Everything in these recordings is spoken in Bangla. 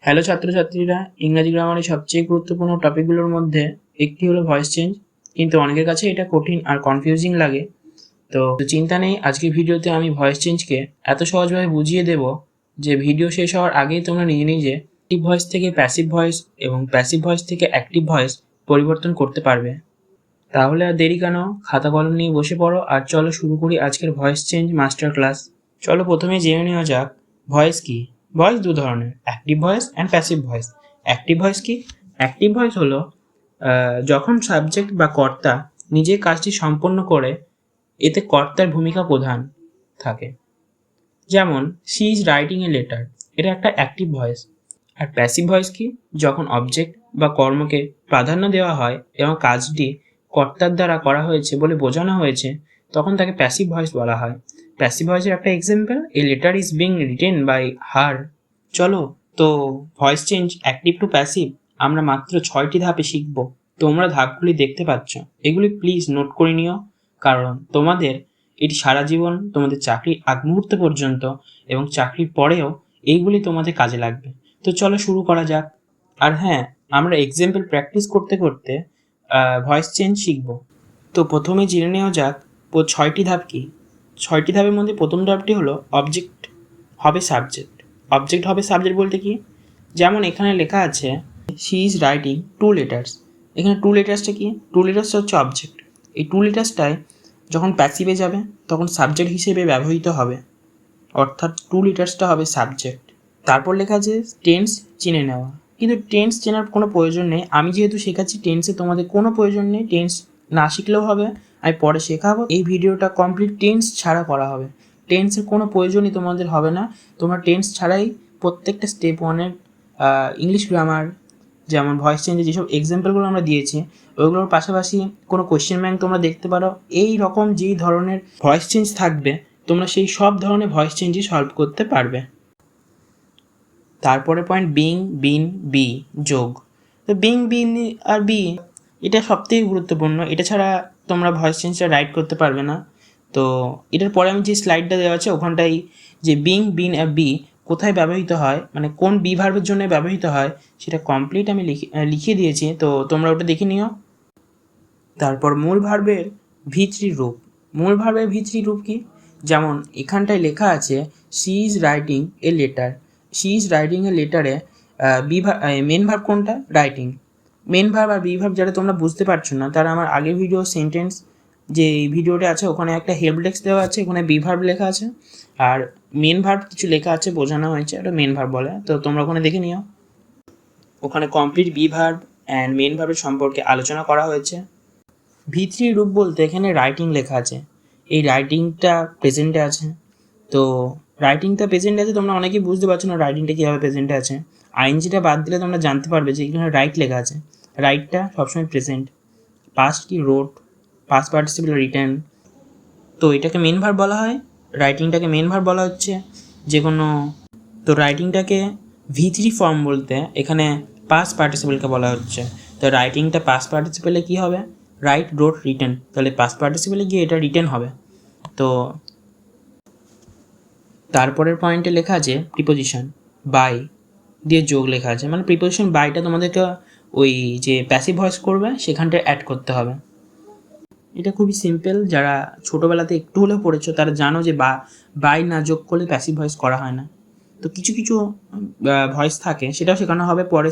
হ্যালো ছাত্রছাত্রীরা, ইংরাজি গ্রামারের সবচেয়ে গুরুত্বপূর্ণ টপিকগুলোর মধ্যে একটি হলো ভয়েস চেঞ্জ। কিন্তু অনেকের কাছে এটা কঠিন আর কনফিউজিং লাগে। তো চিন্তা নেই, আজকের ভিডিওতে আমি ভয়েস চেঞ্জকে এত সহজভাবে বুঝিয়ে দেব যে ভিডিও শেষ হওয়ার আগেই তোমরা নিজে নিজে অ্যাক্টিভ ভয়েস থেকে প্যাসিভ ভয়েস এবং প্যাসিভ ভয়েস থেকে অ্যাক্টিভ ভয়েস পরিবর্তন করতে পারবে। তাহলে আর দেরি কেন, খাতা কলম নিয়ে বসে পড়ো আর চলো শুরু করি আজকের ভয়েস চেঞ্জ মাস্টার ক্লাস। চলো প্রথমে জেনে নেওয়া যাক ভয়েস কি। ভয়েস দু ধরনের, active voice and passive voice. Active voice কি? অ্যাক্টিভ ভয়েস হলো যখন সাবজেক্ট বা কর্তা নিজের কাজটি সম্পন্ন করে, এতে কর্তার ভূমিকা প্রধান থাকে। যেমন she is writing a letter, এটা একটা অ্যাক্টিভ ভয়েস। আর প্যাসিভ ভয়েস কি? যখন অবজেক্ট বা কর্মকে প্রাধান্য দেওয়া হয় এবং কাজটি কর্তার দ্বারা করা হয়েছে বলে বোঝানো হয়েছে, তখন তাকে প্যাসিভ ভয়েস বলা হয়। প্যাসিভ ভয়েসের একটা example, a letter is being written by her. চলো তো voice change active to passive আমরা মাত্র 6টি ধাপে শিখব। তোমরা ধাপগুলি দেখতে পাচ্ছ, এগুলি প্লিজ নোট করে নিও, কারণ তোমাদের এটি সারা জীবন, তোমাদের চাকরির আগ মুহূর্ত পর্যন্ত এবং চাকরির পরেও এইগুলি তোমাদের কাজে লাগবে। তো চলো শুরু করা যাক। আর হ্যাঁ, আমরা এক্সাম্পল প্র্যাকটিস করতে করতে ভয়েস চেঞ্জ শিখব। তো প্রথমে জেনে নেওয়া যাক 6টি ধাপ কি। 6টি ধাপের মধ্যে প্রথম ধাপটি হলো অবজেক্ট হবে সাবজেক্ট। অবজেক্ট হবে সাবজেক্ট বলতে কি? যেমন এখানে লেখা আছে শি ইজ রাইটিং 2 লেটার্স। এখানে 2 লেটার্সটা কি? 2 লেটার্সটা হচ্ছে অবজেক্ট। এই 2 লেটার্সটায় যখন প্যাসিভে যাবে তখন সাবজেক্ট হিসেবে ব্যবহৃত হবে, অর্থাৎ 2 লেটার্সটা হবে সাবজেক্ট। তারপর লেখা আছে টেন্স চিনে নেওয়া, কিন্তু টেন্স চেনার কোনো প্রয়োজন নেই। আমি যেহেতু শেখাচ্ছি টেন্সে, তোমাদের কোনো প্রয়োজন নেই, টেন্স না শিখলেও হবে, আমি পরে শেখাবো। এই ভিডিওটা কমপ্লিট টেন্স ছাড়া করা হবে, টেন্সের কোনো প্রয়োজনই তোমাদের হবে না। তোমরা টেন্স ছাড়াই প্রত্যেকটা স্টেপ 1-এর ইংলিশ গ্রামার, যেমন ভয়েস চেঞ্জের যেসব এক্সাম্পলগুলো আমরা দিয়েছি, ওইগুলোর পাশাপাশি কোনো কোয়েশ্চেন ব্যাংক তোমরা দেখতে পারো। এই রকম যেই ধরনের ভয়েস চেঞ্জ থাকবে, তোমরা সেই সব ধরনের ভয়েস চেঞ্জই সলভ করতে পারবে। তারপরে পয়েন্ট বিং, বিন, বি যোগ। তো বিং, বিন আর বি এটা সবথেকে গুরুত্বপূর্ণ, এটা ছাড়া তোমরা ভয়েস চেঞ্জটা রাইট করতে পারবে না। তো এটার পরে আমি যে স্লাইডটা দেওয়া আছে ওখানটাই যে বিং, বিন আর বি কোথায় ব্যবহৃত হয়, মানে কোন বি ভার্বের জন্য ব্যবহৃত হয়, সেটা কমপ্লিট আমি লিখিয়ে দিয়েছি, তো তোমরা ওটা দেখে নিও। তারপর মূল ভার্বের V3 রূপ। মূল ভার্বের V3 রূপ কি? যেমন এখানটায় লেখা আছে she is writing a letter. She is writing a লেটারে মেন ভার্ব কোনটা? রাইটিং। মেন ভার্ব আর বি ভার্ব যারা তোমরা বুঝতে পারছো না, তারা আমার আগের ভিডিও সেন্টেন্স যে ভিডিওটা আছে ওখানে একটা হেল্প ডেস্ক দেওয়া আছে, ওখানে বি ভার্ব লেখা আছে আর মেন ভার্ব কিছু লেখা আছে, বোঝানো হয়েছে, ওটা মেন ভার্ব বলে, তো তোমরা ওখানে দেখে নিও। ওখানে complete be verb and main ভার্বের সম্পর্কে আলোচনা করা হয়েছে। V3 রূপ বলতে এখানে রাইটিং লেখা আছে, এই রাইটিংটা প্রেজেন্টে আছে। তো রাইটিংটা প্রেজেন্টে আছে, তোমরা অনেকেই বুঝতে পারছো না রাইটিংটা কীভাবে প্রেজেন্টে আছে। আইএনজিটা বাদ দিলে তোমরা জানতে পারবে যে এখানে রাইট লেখা আছে, রাইটটা সবসময় প্রেজেন্ট। পাস্ট কি? রোট। Past participle written. তো এটাকে মেন ভার্ব বলা হয়, রাইটিংটাকে মেন ভার্ব বলা হচ্ছে যে কোনো। তো রাইটিংটাকে V3 ফর্ম বলতে এখানে পাস্ট পার্টিসিপেলকে বলা হচ্ছে। তো রাইটিংটা পাস্ট পার্টিসিপেলে কী হবে? রাইট, রোট, রিটেন, তাহলে পাস্ট পার্টিসিপেলে গিয়ে এটা রিটেন হবে। তো তারপরের পয়েন্টে লেখা আছে প্রিপোজিশন বাই দিয়ে যোগ লেখা আছে, মানে প্রিপোজিশন বাইটা তোমাদেরকে ওই যে প্যাসিভ ভয়েস করবে সেখানটায় অ্যাড করতে হবে। এটা খুবই সিম্পল, যারা ছোটোবেলাতে একটু হলেও পড়েছো তারা জানো যে বাই না যোগ করলে প্যাসিভ ভয়েস করা হয় না। তো কিছু কিছু ভয়েস থাকে, সেটাও শেখানো হবে পরে,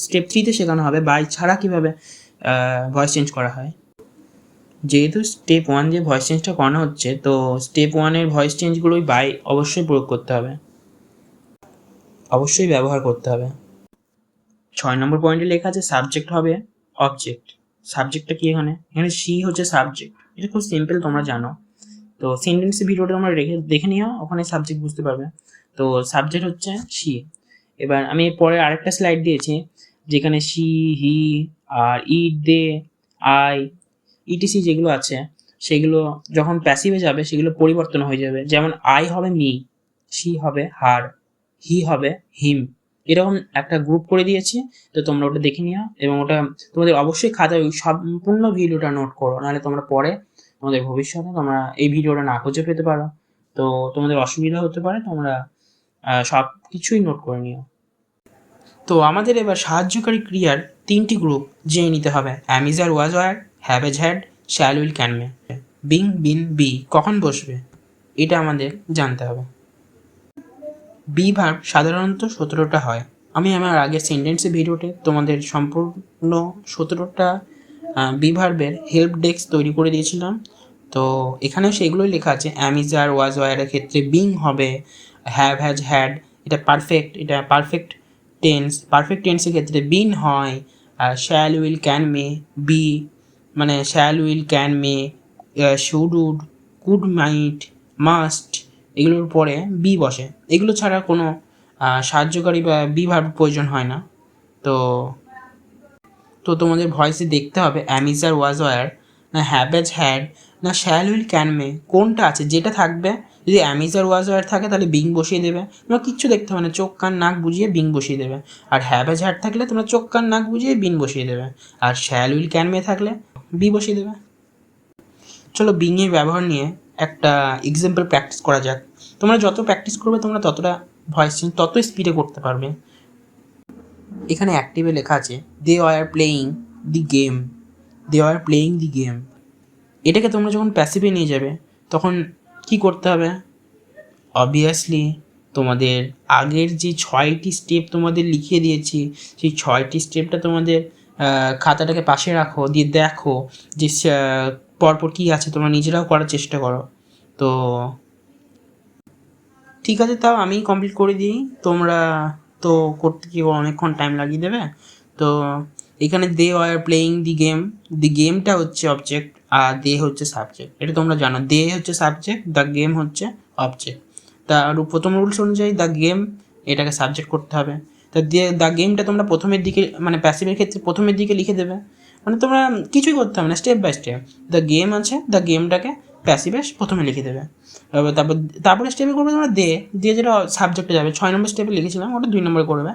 স্টেপ 3-তে শেখানো হবে বাই ছাড়া কীভাবে ভয়েস চেঞ্জ করা হয়। যেহেতু স্টেপ 1 যে ভয়েস চেঞ্জটা করানো হচ্ছে, তো স্টেপ 1-এর ভয়েস চেঞ্জগুলোই বাই অবশ্যই প্রয়োগ করতে হবে, অবশ্যই ব্যবহার করতে হবে। 6 নম্বর পয়েন্টে লেখা আছে সাবজেক্ট হবে অবজেক্ট। সাবজেক্টটা কি? এখানে সি হচ্ছে সাবজেক্ট, এটা খুব সিম্পল, তোমরা জানো। তো সেন্টেন্সের ভিডিওটা তোমরা দেখে নিও, ওখানে সাবজেক্ট বুঝতে পারবে। তো সাবজেক্ট হচ্ছে সি। এবার আমি পরে আরেকটা স্লাইড দিয়েছি যেখানে she, he or it, they, I, etc যেগুলো আছে সেগুলো যখন প্যাসিভে যাবে সেগুলো পরিবর্তন হয়ে যাবে। যেমন আই হবে মি, সি হবে হার, হি হবে হিম, এরকম একটা গ্রুপ করে দিয়েছি। তো তোমরা ওটা দেখে নিও এবং ওটা তোমাদের অবশ্যই খাতায় ওই সম্পূর্ণ ভিডিওটা নোট করো, নাহলে তোমরা পরে তোমাদের ভবিষ্যতে তোমরা এই ভিডিওটা না খুঁজে পেতে পারো, তো তোমাদের অসুবিধা হতে পারে, তোমরা সব কিছুই নোট করে নিও। তো আমাদের এবার সাহায্যকারী ক্রিয়ার 3টি গ্রুপ জেনে নিতে হবে। Am is are was were, have has had, shall will can may. Being been be কখন বসবে এটা আমাদের জানতে হবে। বি ভার্ব সাধারণত 17টা হয়। আমি আমার আগের সেন্টেন্সের ভিডিওতে তোমাদের সম্পূর্ণ 17টা বি ভার্বের হেল্প ডেস্ক তৈরি করে দিয়েছিলাম, তো এখানেও সেগুলোই লেখা আছে। অ্যাম ইজ আর ওয়াজ ওয়ারের ক্ষেত্রে বিং হবে, হ্যাভ হ্যাজ হ্যাড এটা পারফেক্ট, এটা পারফেক্ট টেন্স, পারফেক্ট টেন্সের ক্ষেত্রে বিন হয়। আর shall will can may be, মানে shall will can may, should would, could might, must, এগুলোর পরে বি বসে। এগুলো ছাড়া কোনো সাহায্যকারী বা বি ভার্ব প্রয়োজন হয় না। তো তো তোমাদের ভয়েসে দেখতে হবে am is are was were, না হ্যাভ এজ হ্যাড, না শ্যাল উইল ক্যান মে, কোনটা আছে যেটা থাকবে। যদি অ্যাম ইজ আর ওয়াজ ওয়ার থাকে তাহলে বিং বসিয়ে দেবে, তোমরা কিচ্ছু দেখতে হবে না, চোখ কান নাক বুঝিয়ে বিং বসিয়ে দেবে। আর হ্যাভ এজ হ্যাড থাকলে তোমরা চোখ কান নাক বুঝিয়ে বিং বসিয়ে দেবে। আর শ্যাল উইল ক্যান মে থাকলে বি বসিয়ে দেবে। চলো বিংয়ের ব্যবহার নিয়ে একটা এক্সাম্পল প্র্যাকটিস করা যাক। তোমরা যত প্র্যাকটিস করবে তোমরা ততটা ভয়েস চেঞ্জ তত স্পিডে করতে পারবে। এখানে অ্যাক্টিভে লেখা আছে they are playing the game, they are playing the game. এটাকে তোমরা যখন প্যাসিভে নিয়ে যাবে তখন কি করতে হবে? অবভিয়াসলি তোমাদের আগের যে 6টি স্টেপ তোমাদের লিখিয়ে দিয়েছি, সেই 6টি স্টেপটা তোমাদের খাতাটাকে পাশে রাখো, দিয়ে দেখো যে পরপর কী আছে, তোমরা নিজেরাও করার চেষ্টা করো। তো ঠিক আছে, তাও আমি কমপ্লিট করে দিই, তোমরা তো করতে কি অনেকক্ষণ টাইম লাগিয়ে দেবে। তো এখানে দে আর প্লেয়িং দি গেম, দি গেমটা হচ্ছে অবজেক্ট আর দে হচ্ছে সাবজেক্ট, এটা তোমরা জানো। দে হচ্ছে সাবজেক্ট, দ্য গেম হচ্ছে অবজেক্ট। তার প্রথম রুলস অনুযায়ী দ্য গেম এটাকে সাবজেক্ট করতে হবে। তা দ্য গেমটা তোমরা প্রথমের দিকে, মানে প্যাসিভের ক্ষেত্রে প্রথমের দিকে লিখে দেবে, মানে তোমরা কিছুই করতে হবে না, step by step. The game আছে, দ্য গেমটাকে প্যাসিভে প্রথমে লিখে দেবে। তারপর তারপরে স্টেপে করবে তোমরা দিয়ে যেটা সাবজেক্টে যাবে, 6 নম্বর স্টেপে লিখেছিলাম ওটা 2 নম্বরে করবে।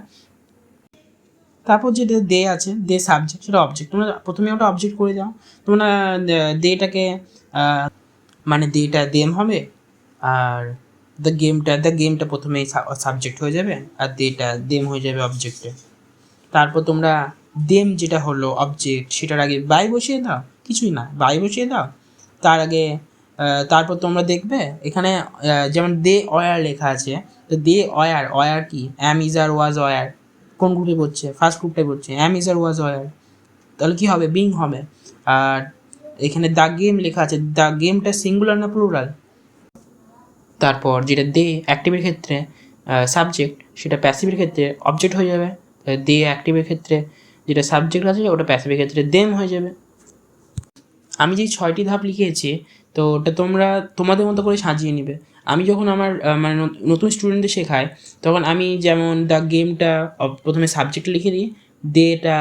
তারপর যেটা দে আছে, দে সাবজেক্ট, সেটা অবজেক্ট, তোমরা প্রথমে ওটা অবজেক্ট করে দাও। তোমরা দেটাকে মানে দেটা দেম হবে, আর দ্য গেমটা প্রথমেই সাবজেক্ট হয়ে যাবে, আর দেটা দেম হয়ে যাবে অবজেক্টে। তারপর তোমরা দেম যেটা হলো অবজেক্ট, সেটার আগে বাই বসিয়ে দাও, কিছুই না, বাই বসিয়ে দাও। তার আগে তারপর তোমরা দেখবে এখানে যেমন দে অয়ার লেখা আছে, তো দে অয়ার, অয়ার কি? অ্যাম ইজ আর ওয়াজ অয়ার কোন গ্রুপে পড়ছে? ফার্স্ট গ্রুপটাই পড়ছে। অ্যাম ইজ আর ওয়াজ অয়ার, তাহলে কী হবে? বিং হবে। আর এখানে দ্য গেম লেখা আছে, দ্য গেমটা সিঙ্গুলার না প্লুরাল? তারপর যেটা দে অ্যাক্টিভের ক্ষেত্রে সাবজেক্ট, সেটা প্যাসিভের ক্ষেত্রে অবজেক্ট হয়ে যাবে। দে অ্যাক্টিভের ক্ষেত্রে যেটা সাবজেক্ট আছে ওটা প্যাসিভের ক্ষেত্রে দেম হয়ে যাবে। আমি যেই 6টি ধাপ লিখেছি, তো ওটা তোমরা তোমাদের মতো করে সাজিয়ে নিবে। আমি যখন আমার মানে নতুন স্টুডেন্টদের শেখাই, তখন আমি যেমন দ্য গেমটা প্রথমে সাবজেক্টে লিখে দিই, দেটা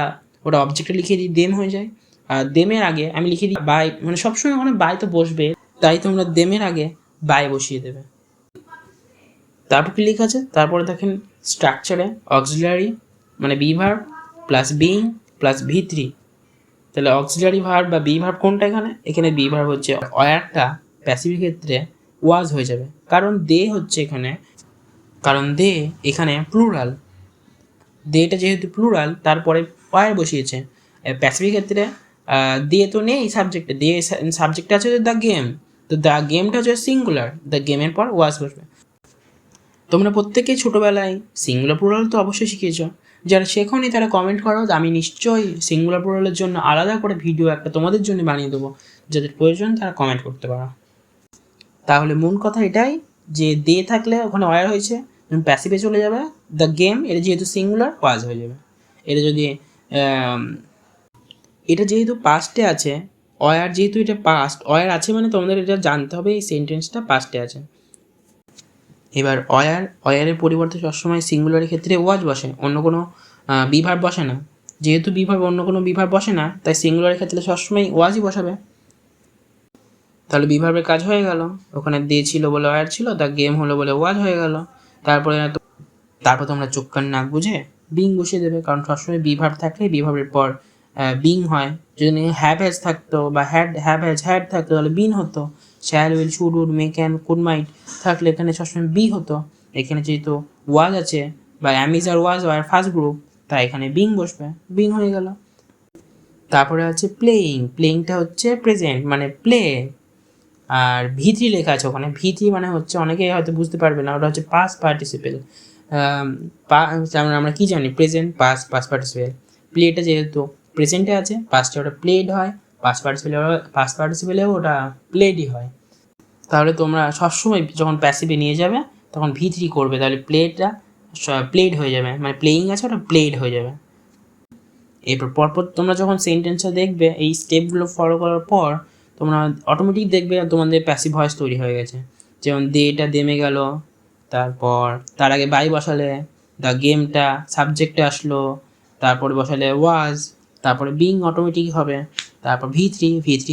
ওটা অবজেক্টে লিখে দিই, দেম হয়ে যায়। আর দেমের আগে আমি লিখে দিই বাই, মানে সবসময় ওখানে বাই তো বসবে, তাই তোমরা দেমের আগে বাই বসিয়ে দেবে। তারপর কী লেখা আছে? তারপরে দেখেন স্ট্রাকচারে অক্সিলারি মানে be verb plus being plus V3। তাহলে অক্সিলারি ভার্ব বা বি ভার্ব কোনটা? এখানে বি ভার্ব হচ্ছে ওয়ারটা প্যাসিভের ক্ষেত্রে ওয়াজ হয়ে যাবে, কারণ দে হচ্ছে এখানে, কারণ দে এখানে প্লুরাল, দেটা যেহেতু প্লুরাল তারপরে ওয়ার বসিয়েছে। প্যাসিভের ক্ষেত্রে দে তো নেই সাবজেক্টে, দে সাবজেক্টে আছে দ্য গেম, তো দ্য গেমটা হচ্ছে সিঙ্গুলার, দ্য গেমের পর ওয়াজ বসবে। তোমরা প্রত্যেকেই ছোটোবেলায় সিঙ্গুলার প্লুরাল তো অবশ্যই শিখিয়েছ, যারা শেখোনি তারা কমেন্ট করো, আমি নিশ্চয়ই সিঙ্গুলার প্লুরালের জন্য আলাদা করে ভিডিও একটা তোমাদের জন্য বানিয়ে দেবো, যাদের প্রয়োজন তারা কমেন্ট করতে পারো। তাহলে মূল কথা এটাই যে দে থাকলে ওখানে ওয়ার হয়েছে, প্যাসিভে চলে যাবে, দ্য গেম এটা যেহেতু সিঙ্গুলার ওয়াজ হয়ে যাবে। এটা যদি এটা যেহেতু পাস্টে আছে, ওয়ার যেহেতু এটা পাস্ট, ওয়ার আছে মানে তোমাদের এটা জানতে হবে এই সেন্টেন্সটা পাস্টে আছে। এবার অয়ারের পরিবর্তে সবসময় সিঙ্গুলারের ক্ষেত্রে ওয়াজ বসে, অন্য কোনো বিভার বসে না। যেহেতু বিভার অন্য কোনো বিভার বসে না, তাই সিঙ্গুলারের ক্ষেত্রে সবসময় ওয়াজই বসাবে। তাহলে বিভার্বের কাজ হয়ে গেল, ওখানে দে ছিল বলে ওয়ার ছিল, দ্য গেম হলো বলে ওয়াজ হয়ে গেল। তারপর তোমরা চোখ কান নাক বুঝে বিং বসিয়ে দেবে, কারণ সবসময় বিভার্ব থাকলে বিভার্বের পর বিং হয়। যদি হ্যাভ হ্যাজ থাকতো বা হ্যাভ হ্যাজ হ্যাড থাকতো তাহলে বিন হতো। Shall will should would may can could might থাকলে এখানে সবসময় বি হতো। এখানে যেহেতু ওয়াজ আছে বা অ্যাম ইজ আর ওয়াজ আর ফার্স্ট গ্রুপ, তাই এখানে বিং বসবে, বিং হয়ে গেল। তারপরে আছে প্লেয়িং। প্লেয়িংটা হচ্ছে প্রেজেন্ট মানে প্লে। আর ভি3 লেখা আছে ওখানে। ভি3 মানে হচ্ছে, অনেকেই হয়তো বুঝতে পারবে না, ওটা হচ্ছে পাস্ট পার্টিসিপেল। যেমন আমরা কি জানি, প্রেজেন্ট, পাস্ট পার্টিসিপেল। প্লেটা যেহেতু প্রেজেন্টে আছে, পাস্টে ওটা প্লেড হয়, পাস্ট পার্টিসিপেলেও ওটা প্লেডই হয়। তাহলে তোমরা সবসময় যখন প্যাসিভে নিয়ে যাবে তখন ভি3 করবে, তাহলে প্লেটা প্লেড হয়ে যাবে, মানে প্লেয়িং আছে ওটা প্লেড হয়ে যাবে। এরপর পরপর তোমরা যখন সেন্টেন্সটা দেখবে, এই স্টেপগুলো ফলো করার পর তোমরা অটোমেটিক দেখবে তোমাদের প্যাসিভ ভয়েস তৈরি হয়ে গেছে। যেমন দেটা দেমে গেল, তারপর তার আগে বাই বসালে দ্য গেমটা সাবজেক্টে আসলো, তারপরে বসালে ওয়াজ, তারপরে বিং অটোমেটিক হবে। তারপর ভি থ্রি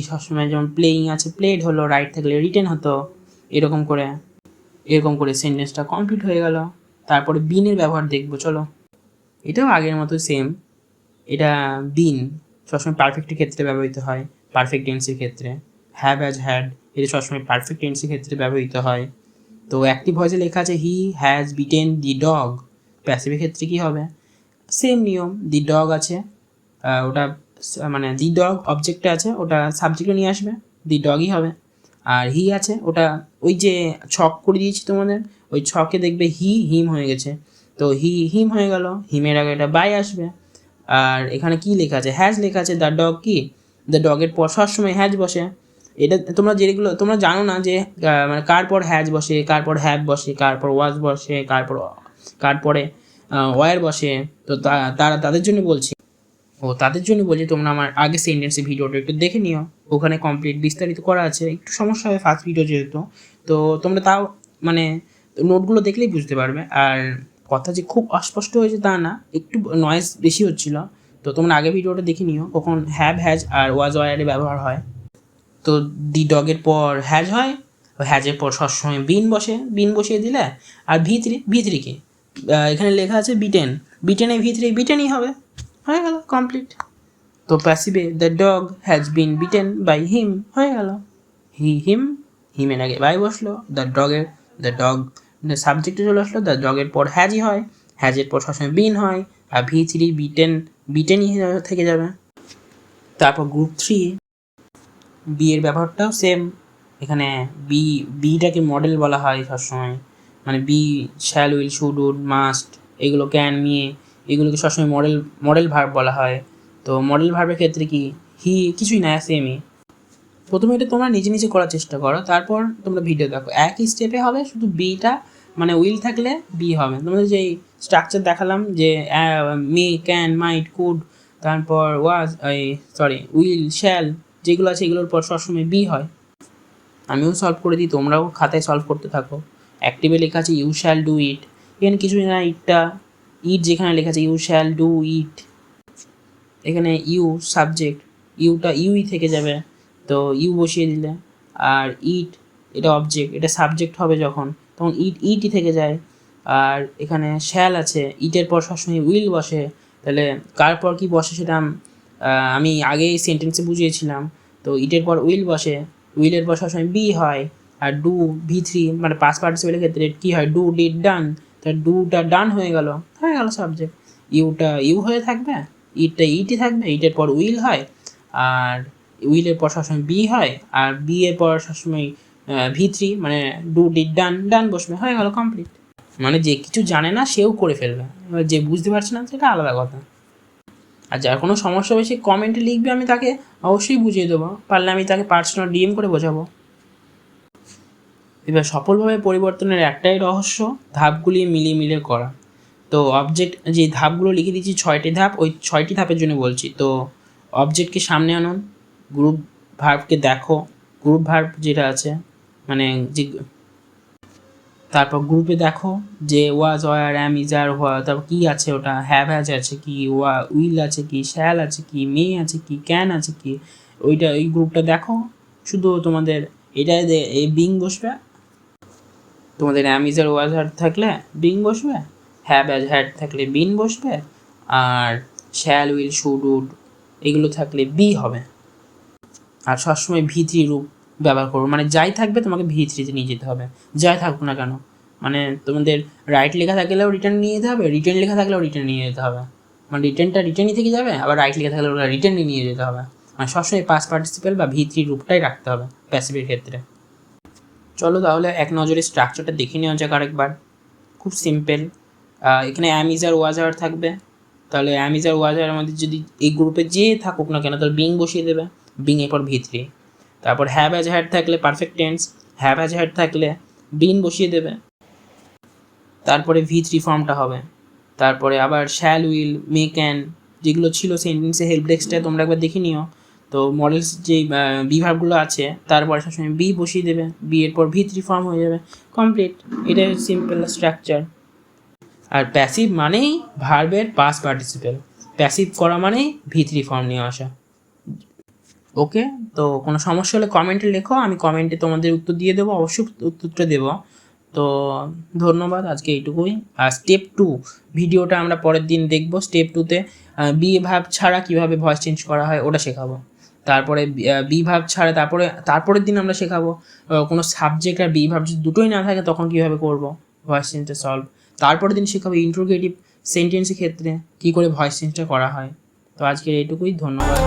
সবসময় যেমন প্লেয়িং আছে প্লেড হলো, রাইট থাকলে রিটেন হতো। এরকম করে সেন্টেন্সটা কমপ্লিট হয়ে গেল। তারপরে বিনের ব্যবহার দেখবো, চলো। এটাও আগের মতো সেম। এটা বিন সবসময় পারফেক্টের ক্ষেত্রে ব্যবহৃত হয়, পারফেক্ট টেন্সের ক্ষেত্রে। হ্যাভ অ্যাজ হ্যাড এটা সবসময় পারফেক্ট টেন্সের ক্ষেত্রে ব্যবহৃত হয়। তো অ্যাক্টিভ ভয়েসে লেখা আছে he has beaten the dog, প্যাসিভের ক্ষেত্রে কী হবে? সেম নিয়ম, দি ডগ আছে, ওটা মানে দি ডগ অবজেক্টে আছে, ওটা সাবজেক্টে নিয়ে আসবে, দি ডগই হবে। আর হি আছে, ওটা ওই যে ছক করে দিয়েছি তোমাদের, ওই ছকে দেখবে হিম হয়ে গেছে, তো হিম হয়ে গেল, হিমের আগে এটা বাই আসবে। আর এখানে কি লেখা আছে? হ্যাজ লেখা আছে। দ্য ডগ কি? দ্য ডগের পর সবসময় হ্যাজ বসে। এটা তোমরা যেগুলো তোমরা জানো না যে মানে কার পর হ্যাজ বসে, কার পর হ্যাভ বসে, কার পর ওয়াজ বসে, কার পরে ওয়ার বসে। তো তাদের জন্য বলছি, তোমরা আমার আগে সেন্টেন্সের ভিডিওটা একটু দেখে নিও, ওখানে কমপ্লিট বিস্তারিত করা আছে। একটু সমস্যা হবে ফার্স্ট ভিডিও যেহেতু, তো তোমরা তাও মানে নোটগুলো দেখলেই বুঝতে পারবে। আর কথা যে খুব অস্পষ্ট হয়েছে তা না, একটু নয়েজ বেশি হচ্ছিল, তো তোমরা আগে ভিডিওটা দেখে নিও, কখন হ্যাভ হ্যাজ আর ওয়াজ ওয়ারে ব্যবহার হয়। তো দি ডগের পর হ্যাজ হয়, হ্যাজের পর সবসময় বিন বসিয়ে দিলে। আর ভি থ্রি কি এখানে লেখা আছে বিটেন, বিটেনে ভি3 বিটেনই হবে, হয়ে গেল কমপ্লিট। তো প্যাসিভে the dog has been beaten by him হয়ে গেল। হিমের আগে বাই বসলো, দ্য ডগ সাবজেক্টে চলে আসলো, দ্য ডগের পর হ্যাজই হয়, হ্যাজের পর সবসময় বিন হয়, আর ভি3 বিটেনই থেকে যাবে। তারপর গ্রুপ 3 বি এর ব্যবহারটাও সেম। এখানে বিটাকে মডেল বলা হয় সবসময়, মানে be, shall will should would must, এগুলো ক্যান মে, এগুলোকে সবসময় মডেল ভার্ব বলা হয়। তো মডেল ভার্বের ক্ষেত্রে কি কিছুই না, সেমই। প্রথমে এটা তোমরা নিজে নিজে করার চেষ্টা করো, তারপর তোমরা ভিডিও দেখো, একই স্টেপে হবে, শুধু বিটা মানে উইল থাকলে বি হবে। তোমাদের যে স্ট্রাকচার দেখালাম যে মে, ক্যান, মাইট, কুড, তারপর ওয়াজ, উইল, শ্যাল, যেগুলো আছে এগুলোর পর সবসময় বি হয়। আমিও সলভ করে দিই, তোমরাও খাতায় সলভ করতে থাকো। অ্যাক্টিভে লেখা আছে ইউ শ্যাল ডু ইট, এখানে কিছুই না, ইট যেখানে লেখা আছে ইউ শ্যাল ডু ইট, এখানে ইউ সাবজেক্ট, ইউটা ইউই থেকে যাবে, তো ইউ বসিয়ে দিলে। আর এটা অবজেক্ট, এটা সাবজেক্ট হবে যখন, তখন ইটই থেকে যায়। আর এখানে শ্যাল আছে, ইটের পর সবসময় উইল বসে, তাহলে কার পর কী বসে সেটা আমি আগেই সেন্টেন্সে বুঝিয়েছিলাম। তো ইটের পর উইল বসে, উইলের পর সবসময় বি হয়। আর ডু ভি3 মানে পাস্ট পার্টিসিপেলের ক্ষেত্রে কী হয়? ডু ডিড ডান, তা ডুটা ডান হয়ে গেল সাবজেক্ট। ইউটা ইউ হয়ে থাকবে, ইটই থাকবে, ইটের পর উইল হয়, আর উইলের পর সবসময় বি হয়, আর বি এর পর সবসময় ভি3 মানে ডু ডিড ডান বসবে, হয়ে গেল কমপ্লিট। মানে যে কিছু জানে না সেও করে ফেলবে, এবার যে বুঝতে পারছে না সেটা আলাদা কথা। আর যার কোনো সমস্যা হবে সে কমেন্টে লিখবে, আমি তাকে অবশ্যই বুঝিয়ে দেবো, পারলে আমি তাকে পার্সোনাল ডিএম করে বোঝাবো। এবার সফলভাবে পরিবর্তনের একটাই রহস্য, ধাপগুলি মিলিয়ে করা। তো অবজেক্ট যে ধাপগুলো লিখে দিয়েছি 6টি ধাপ, ওই 6টি ধাপের জন্য বলছি। তো অবজেক্টকে সামনে আনুন, গ্রুপ ভার্বকে দেখো, গ্রুপ ভার্ব যেটা আছে মানে যে, তারপর গ্রুপে দেখো যে ওয়াজ, ওয়ার, অ্যাম, ইজ, আর, হওয়া, তারপর কী আছে ওটা, হ্যাভ হ্যাজ আছে কি, উইল আছে কি, শ্যাল আছে কি, মে আছে কি, ক্যান আছে কি, ওই গ্রুপটা দেখো। শুধু তোমাদের এটাই এই বিং বসবে, তোমাদের অ্যাম, ইজ, আর, ওয়াজ, আর থাকলে বিং বসবে, হ্যাভ হ্যাজ হ্যাড থাকলে বিন বসবে, আর শ্যাল উইল শুড উড এগুলো থাকলে বি হবে। আর সবসময় V3 রূপ ব্যবহার করবো, মানে যাই থাকবে তোমাকে V3-তে নিয়ে যেতে হবে, যাই থাকুক না কেন। মানে তোমাদের রাইট লেখা থাকলেও রিটার্ন নিয়ে যেতে হবে, রিটার্ন লেখা থাকলেও রিটার্ন নিয়ে যেতে হবে। মানে রিটার্নটা রিটার্নই থেকে যাবে, আবার রাইট লেখা থাকলে ওটা রিটার্নই নিয়ে যেতে হবে। মানে সবসময় পাস্ট পার্টিসিপেল বা V3 রূপটাই রাখতে হবে প্যাসিভের ক্ষেত্রে। চলো তাহলে এক নজরে স্ট্রাকচারটা দেখে নেওয়া যাক আরেকবার। খুব সিম্পল। এখানে অ্যাম ইজ আর ওয়াজ আর থাকবে, তাহলে অ্যাম ইজ আর ওয়াজ আর আমাদের যদি এই গ্রুপে যে থাকুক না কেন তাহলে বিং বসিয়ে দেবে, বিং এরপর V3। তারপর হ্যাভ অ্যাজ হ্যাড থাকলে perfect tense, have as had থাকলে বিন বসিয়ে দেবে, তারপরে V3 ফর্মটা হবে। তারপরে আবার শ্যাল উইল মে ক্যান যেগুলো ছিল সেন্টেন্সে হেল্প ডেস্কটায় তোমরা একবার দেখে নিও। তো মডেলস যে বিভাগগুলো আছে তারপরে সবসময় বি বসিয়ে দেবে, বি এরপর V3 ফর্ম হয়ে যাবে, কমপ্লিট। এটাই সিম্পল স্ট্রাকচার। আর প্যাসিভ মানেই ভার্বের পাস্ট পার্টিসিপেল, প্যাসিভ করা মানেই V3 ফর্ম নিয়ে আসা। ওকে, তো কোনো সমস্যা হলে কমেন্টে লেখো, আমি কমেন্টে তোমাদের উত্তর দিয়ে দেবো, অবশ্যই উত্তরটা দেবো। তো ধন্যবাদ, আজকে এইটুকুই। আর স্টেপ 2 ভিডিওটা আমরা পরের দিন দেখব। স্টেপ 2-তে বি ভার্ব ছাড়া কীভাবে ভয়েস চেঞ্জ করা হয় ওটা শেখাবো। তারপরে বি ভার্ব ছাড়া তারপরের দিন আমরা শেখাবো কোনো সাবজেক্ট আর বি ভার্ব যদি দুটোই না থাকে তখন কীভাবে করবো ভয়েস চেঞ্জটা সলভ। তারপরের দিন শেখাবো ইন্ট্রোগেটিভ সেন্টেন্সের ক্ষেত্রে কী করে ভয়েস চেঞ্জটা করা হয়। তো আজকের এইটুকুই, ধন্যবাদ।